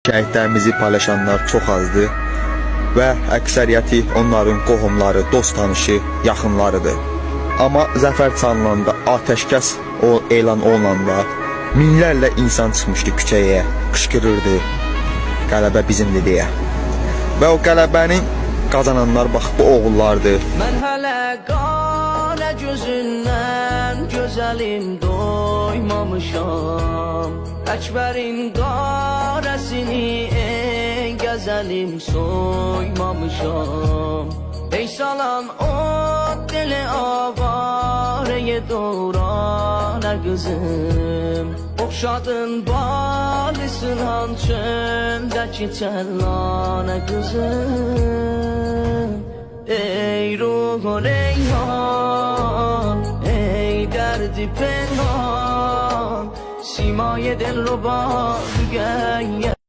Şəhidlərimizi paylaşanlar çox azdır və əksəriyyəti onların qohumları, dost tanışı, yaxınlarıdır. Amma zəfər çalınanda, atəşkəs elan olunanda minlərlə insan çıxmışdı küçəyə, qışqırırdı, qələbə bizimdir deyə. Və o qələbəni qazananlar bax bu oğullardır. Mən hələ qara gözündən gözəlim doymamışam. Əkbərin qarəsini ey gəzəlim soymamışam. Ey salan o deli avareye doğrana qızım. Oxşadın balısınan çöldəki çəllana qızım. Ey ruhu reyhan, ey derdi penhan, simaye del ruba